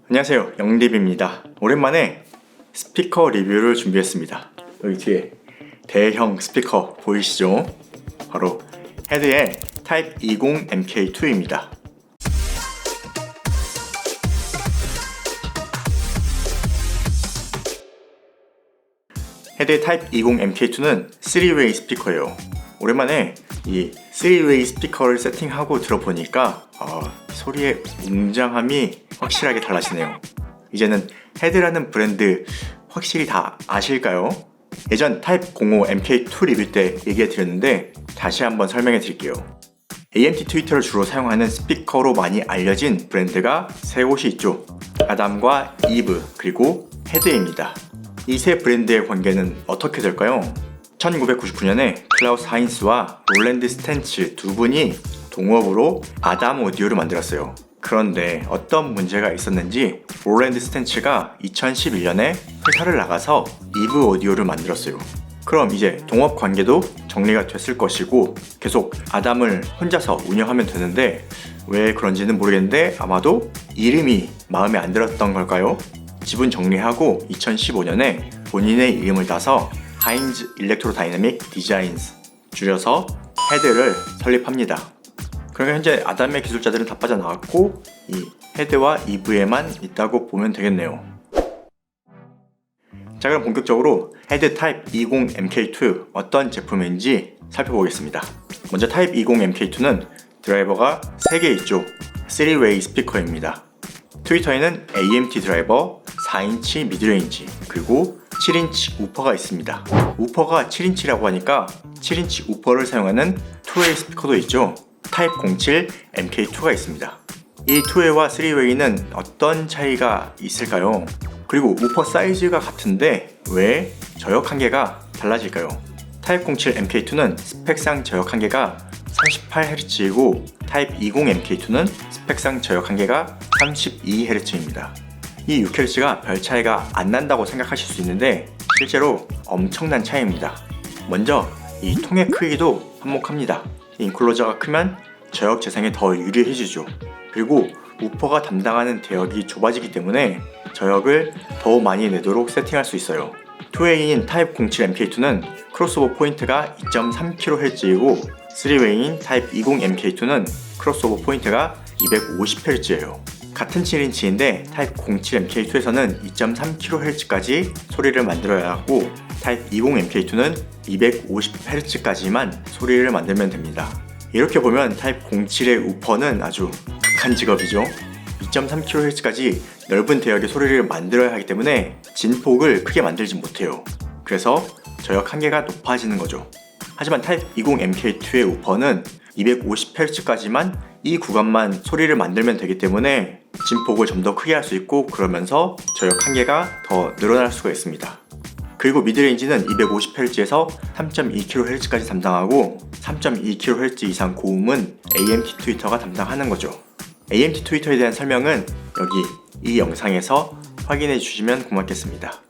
안녕하세요, 영립입니다. 오랜만에 스피커 리뷰를 준비했습니다. 여기 뒤에 대형 스피커 보이시죠? 바로 헤드의 타입 20 MK2입니다. 헤드의 타입 20 MK2는 3웨이 스피커예요. 오랜만에 이 3웨이 스피커를 세팅하고 들어보니까 소리의 웅장함이 확실하게 달라지네요. 이제는 헤드라는 브랜드 확실히 다 아실까요? 예전 타입 05 MK2 리뷰 때 얘기해 드렸는데 다시 한번 설명해 드릴게요. AMT 트위터를 주로 사용하는 스피커로 많이 알려진 브랜드가 세 곳이 있죠. 아담과 이브 그리고 헤드입니다. 이 세 브랜드의 관계는 어떻게 될까요? 1999년에 클라우스 하인스와 롤랜드 스텐츠 두 분이 동업으로 아담 오디오를 만들었어요. 그런데 어떤 문제가 있었는지 롤랜드 스텐츠가 2011년에 회사를 나가서 이브 오디오를 만들었어요. 그럼 이제 동업 관계도 정리가 됐을 것이고 계속 아담을 혼자서 운영하면 되는데 왜 그런지는 모르겠는데 아마도 이름이 마음에 안 들었던 걸까요? 지분 정리하고 2015년에 본인의 이름을 따서 하인즈 일렉트로 다이내믹 디자인스 줄여서 헤드를 설립합니다. 그러니까 현재 아담의 기술자들은 다 빠져나왔고 이 헤드와 이브에만 있다고 보면 되겠네요. 자, 그럼 본격적으로 헤드 타입 20 MK2 어떤 제품인지 살펴보겠습니다. 먼저 타입 20 MK2는 드라이버가 3개 있죠. 3웨이 스피커입니다. 트위터에는 AMT 드라이버, 4인치 미드레인지, 그리고 7인치 우퍼가 있습니다. 우퍼가 7인치라고 하니까 7인치 우퍼를 사용하는 2웨이 스피커도 있죠. 타입 07 MK2가 있습니다. 이 2웨이와 3웨이는 어떤 차이가 있을까요? 그리고 우퍼 사이즈가 같은데 왜 저역 한계가 달라질까요? 타입 07 MK2는 스펙상 저역 한계가 38Hz이고 타입 20 MK2는 스펙상 저역 한계가 32Hz입니다. 이 6Hz가 별 차이가 안 난다고 생각하실 수 있는데 실제로 엄청난 차이입니다. 먼저 이 통의 크기도 한몫합니다. 인클로저가 크면 저역 재생에 더 유리해지죠. 그리고 우퍼가 담당하는 대역이 좁아지기 때문에 저역을 더 많이 내도록 세팅할 수 있어요. 2웨이인 타입 07 MK2는 크로스오버 포인트가 2.3kHz이고 3웨이인 타입 20 MK2는 크로스오버 포인트가 250Hz예요. 같은 7인치인데 타입 07 MK2에서는 2.3kHz까지 소리를 만들어야 하고 타입 20 MK2는 250Hz까지만 소리를 만들면 됩니다. 이렇게 보면 타입 07의 우퍼는 아주 극한 직업이죠. 2.3kHz까지 넓은 대역의 소리를 만들어야 하기 때문에 진폭을 크게 만들지 못해요. 그래서 저역 한계가 높아지는 거죠. 하지만 타입 20 MK2의 우퍼는 250Hz까지만 이 구간만 소리를 만들면 되기 때문에 진폭을 좀 더 크게 할 수 있고 그러면서 저역 한계가 더 늘어날 수가 있습니다. 그리고 미드레인지는 250Hz에서 3.2kHz까지 담당하고 3.2kHz 이상 고음은 AMT 트위터가 담당하는 거죠. AMT 트위터에 대한 설명은 여기 이 영상에서 확인해 주시면 고맙겠습니다.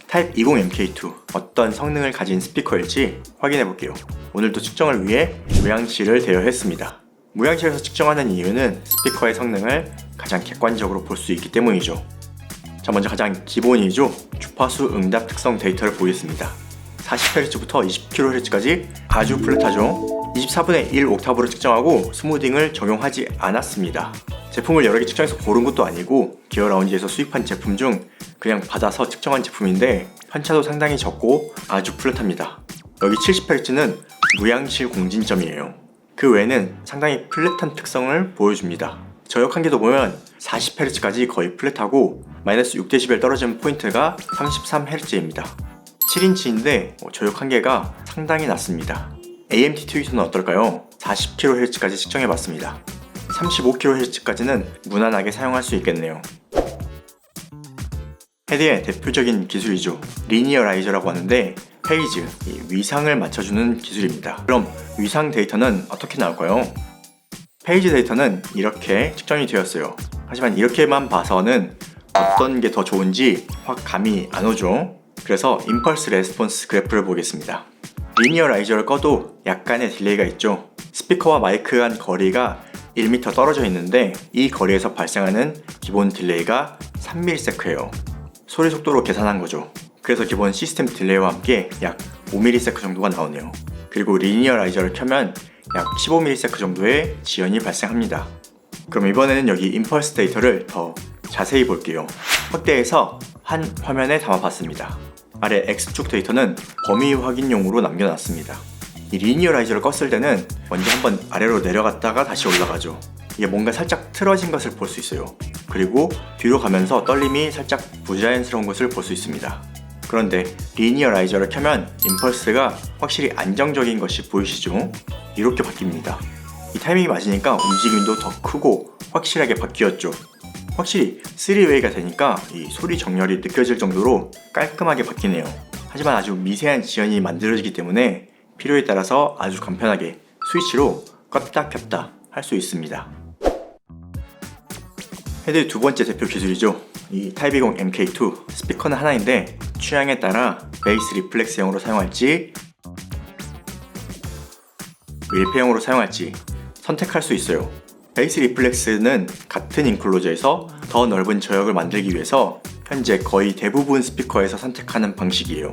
타입 20 MK2 어떤 성능을 가진 스피커일지 확인해 볼게요. 오늘도 측정을 위해 무향실을 대여했습니다. 무향실에서 측정하는 이유는 스피커의 성능을 가장 객관적으로 볼 수 있기 때문이죠. 자, 먼저 가장 기본이죠. 주파수 응답 특성 데이터를 보겠습니다. 40Hz부터 20kHz까지 아주 플랫하죠. 24분의 1 옥타브로 측정하고 스무딩을 적용하지 않았습니다. 제품을 여러 개 측정해서 고른 것도 아니고 기어라운지에서 수입한 제품 중 그냥 받아서 측정한 제품인데 편차도 상당히 적고 아주 플랫합니다. 여기 70Hz는 무향실 공진점이에요. 그 외에는 상당히 플랫한 특성을 보여줍니다. 저역 한계도 보면 40Hz까지 거의 플랫하고 마이너스 6dB 떨어지는 포인트가 33Hz입니다. 7인치인데 저역 한계가 상당히 낮습니다. AMT 트위터는 어떨까요? 40kHz까지 측정해봤습니다. 35kHz까지는 무난하게 사용할 수 있겠네요. 헤드의 대표적인 기술이죠. 리니어라이저라고 하는데 페이즈, 위상을 맞춰주는 기술입니다. 그럼 위상 데이터는 어떻게 나올까요? 페이지 데이터는 이렇게 측정이 되었어요. 하지만 이렇게만 봐서는 어떤 게 더 좋은지 확 감이 안 오죠. 그래서 임펄스 레스폰스 그래프를 보겠습니다. 리니어라이저를 꺼도 약간의 딜레이가 있죠. 스피커와 마이크 간 거리가 1m 떨어져 있는데 이 거리에서 발생하는 기본 딜레이가 3ms예요. 소리 속도로 계산한 거죠. 그래서 기본 시스템 딜레이와 함께 약 5ms 정도가 나오네요. 그리고 리니어라이저를 켜면 약 15ms 정도의 지연이 발생합니다. 그럼 이번에는 여기 임펄스 데이터를 더 자세히 볼게요. 확대해서 한 화면에 담아봤습니다. 아래 X축 데이터는 범위 확인용으로 남겨놨습니다. 이 리니어라이저를 껐을 때는 먼저 한번 아래로 내려갔다가 다시 올라가죠. 이게 뭔가 살짝 틀어진 것을 볼 수 있어요. 그리고 뒤로 가면서 떨림이 살짝 부자연스러운 것을 볼 수 있습니다. 그런데 리니어라이저를 켜면 임펄스가 확실히 안정적인 것이 보이시죠? 이렇게 바뀝니다. 이 타이밍이 맞으니까 움직임도 더 크고 확실하게 바뀌었죠. 확실히 3웨이가 되니까 이 소리 정렬이 느껴질 정도로 깔끔하게 바뀌네요. 하지만 아주 미세한 지연이 만들어지기 때문에 필요에 따라서 아주 간편하게 스위치로 껐다 켰다 할 수 있습니다. 헤드의 두 번째 대표 기술이죠. 이 타입 20 MK2 스피커는 하나인데 취향에 따라 베이스 리플렉스형으로 사용할지 밀폐형으로 사용할지 선택할 수 있어요. 베이스 리플렉스는 같은 인클로저에서 더 넓은 저역을 만들기 위해서 현재 거의 대부분 스피커에서 선택하는 방식이에요.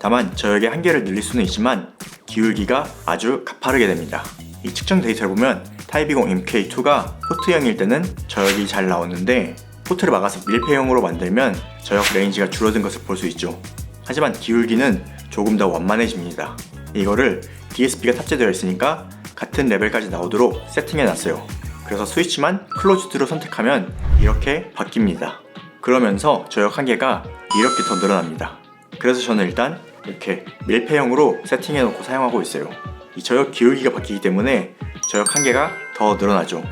다만 저역의 한계를 늘릴 수는 있지만 기울기가 아주 가파르게 됩니다. 이 측정 데이터를 보면 타입 20 MK2가 포트형일 때는 저역이 잘 나오는데 포트를 막아서 밀폐형으로 만들면 저역 레인지가 줄어든 것을 볼 수 있죠. 하지만 기울기는 조금 더 완만해집니다. 이거를 DSP가 탑재되어 있으니까 같은 레벨까지 나오도록 세팅해놨어요. 그래서 스위치만 클로즈드로 선택하면 이렇게 바뀝니다. 그러면서 저역 한계가 이렇게 더 늘어납니다. 그래서 저는 일단 이렇게 밀폐형으로 세팅해놓고 사용하고 있어요. 이 저역 기울기가 바뀌기 때문에 저역 한계가 더 늘어나죠.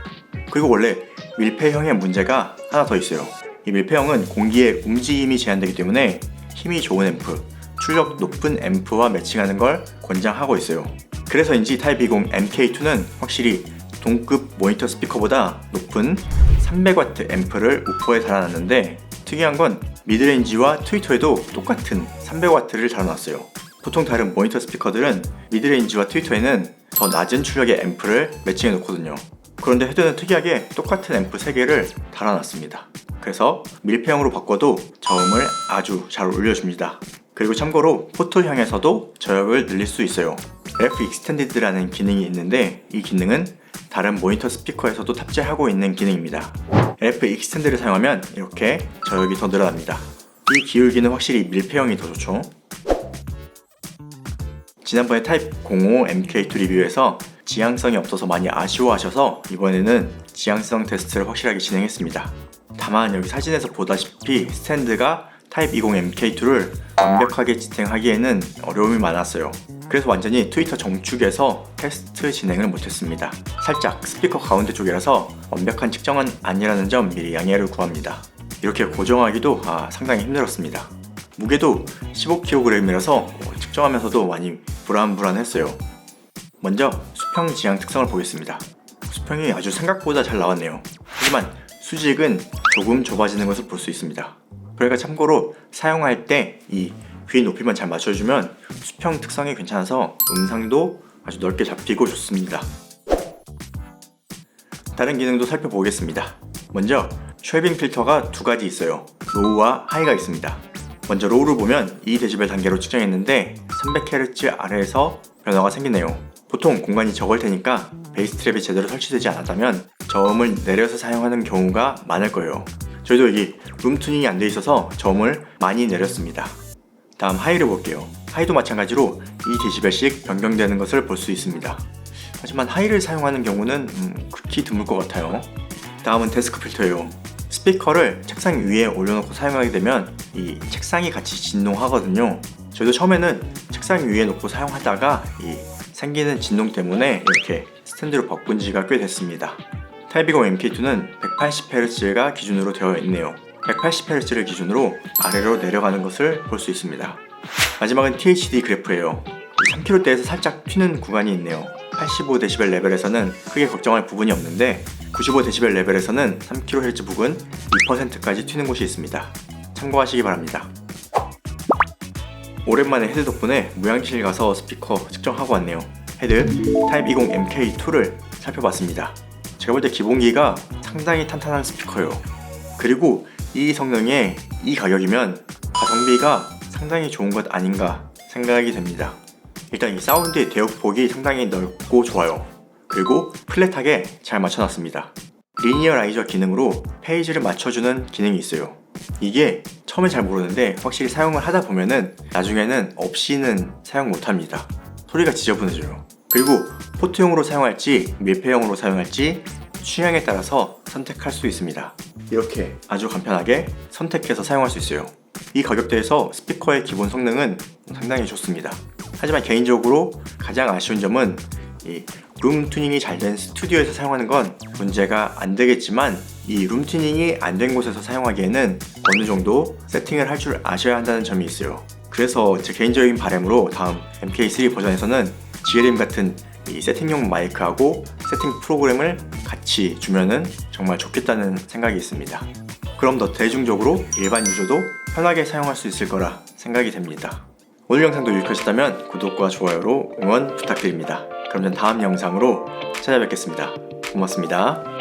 그리고 원래 밀폐형의 문제가 하나 더 있어요. 이 밀폐형은 공기의 움직임이 제한되기 때문에 힘이 좋은 앰프, 출력 높은 앰프와 매칭하는 걸 권장하고 있어요. 그래서인지 타입 20 MK2는 확실히 동급 모니터 스피커보다 높은 300W 앰프를 우퍼에 달아놨는데 특이한 건 미드레인지와 트위터에도 똑같은 300W를 달아놨어요. 보통 다른 모니터 스피커들은 미드레인지와 트위터에는 더 낮은 출력의 앰프를 매칭해 놓거든요. 그런데 헤드는 특이하게 똑같은 앰프 3개를 달아놨습니다. 그래서 밀폐형으로 바꿔도 저음을 아주 잘 올려줍니다. 그리고 참고로 포트형에서도 저역을 늘릴 수 있어요. RF 익스텐디드라는 기능이 있는데 이 기능은 다른 모니터 스피커에서도 탑재하고 있는 기능입니다. RF 익스텐드를 사용하면 이렇게 저역이 더 늘어납니다. 이 기울기는 확실히 밀폐형이 더 좋죠. 지난번에 타입 05 MK2 리뷰에서 지향성이 없어서 많이 아쉬워하셔서 이번에는 지향성 테스트를 확실하게 진행했습니다. 다만 여기 사진에서 보다시피 스탠드가 타입 20 MK2를 완벽하게 지탱하기에는 어려움이 많았어요. 그래서 완전히 트위터 정축에서 테스트 진행을 못했습니다. 살짝 스피커 가운데 쪽이라서 완벽한 측정은 아니라는 점 미리 양해를 구합니다. 이렇게 고정하기도 상당히 힘들었습니다. 무게도 15kg이라서 측정하면서도 많이 불안했어요. 먼저 수평 지향 특성을 보겠습니다. 수평이 아주 생각보다 잘 나왔네요. 하지만 수직은 조금 좁아지는 것을 볼 수 있습니다. 그러니까 참고로 사용할 때 이 귀 높이만 잘 맞춰주면 수평 특성이 괜찮아서 음상도 아주 넓게 잡히고 좋습니다. 다른 기능도 살펴보겠습니다. 먼저 쉐이빙 필터가 두 가지 있어요. 로우와 하이가 있습니다. 먼저 로우를 보면 2dB 단계로 측정했는데 300Hz 아래에서 변화가 생기네요. 보통 공간이 적을 테니까 베이스 트랩이 제대로 설치되지 않았다면 저음을 내려서 사용하는 경우가 많을 거예요. 저희도 여기 룸 튜닝이 안 돼 있어서 저음을 많이 내렸습니다. 다음 하이를 볼게요. 하이도 마찬가지로 2dB씩 변경되는 것을 볼 수 있습니다. 하지만 하이를 사용하는 경우는 극히 드물 것 같아요. 다음은 데스크 필터예요. 스피커를 책상 위에 올려놓고 사용하게 되면 이 책상이 같이 진동하거든요. 저희도 처음에는 책상 위에 놓고 사용하다가 이 생기는 진동 때문에 이렇게 스탠드로 바꾼 지가 꽤 됐습니다. 타입 20 MK2는 180Hz가 기준으로 되어 있네요. 180Hz를 기준으로 아래로 내려가는 것을 볼 수 있습니다. 마지막은 THD 그래프예요. 3kHz에서 살짝 튀는 구간이 있네요. 85dB 레벨에서는 크게 걱정할 부분이 없는데 95dB 레벨에서는 3kHz 부근 2%까지 튀는 곳이 있습니다. 참고하시기 바랍니다. 오랜만에 헤드 덕분에 무향실 가서 스피커 측정하고 왔네요. 헤드 타입 20 MK2를 살펴봤습니다. 제가 볼 때 기본기가 상당히 탄탄한 스피커예요. 그리고 이 성능에 이 가격이면 가성비가 상당히 좋은 것 아닌가 생각이 됩니다. 일단 이 사운드의 대역폭이 상당히 넓고 좋아요. 그리고 플랫하게 잘 맞춰놨습니다. 리니어라이저 기능으로 페이지를 맞춰주는 기능이 있어요. 이게 처음엔 잘 모르는데 확실히 사용을 하다 보면은 나중에는 없이는 사용 못합니다. 소리가 지저분해져요. 그리고 포트용으로 사용할지 밀폐용으로 사용할지 취향에 따라서 선택할 수 있습니다. 이렇게 아주 간편하게 선택해서 사용할 수 있어요. 이 가격대에서 스피커의 기본 성능은 상당히 좋습니다. 하지만 개인적으로 가장 아쉬운 점은 이 룸 튜닝이 잘 된 스튜디오에서 사용하는 건 문제가 안 되겠지만 이 룸 튜닝이 안 된 곳에서 사용하기에는 어느 정도 세팅을 할 줄 아셔야 한다는 점이 있어요. 그래서 제 개인적인 바람으로 다음 MK3 버전에서는 GLM 같은 이 세팅용 마이크하고 세팅 프로그램을 같이 주면은 정말 좋겠다는 생각이 있습니다. 그럼 더 대중적으로 일반 유저도 편하게 사용할 수 있을 거라 생각이 됩니다. 오늘 영상도 유익하셨다면 구독과 좋아요로 응원 부탁드립니다. 그럼 전 다음 영상으로 찾아뵙겠습니다. 고맙습니다.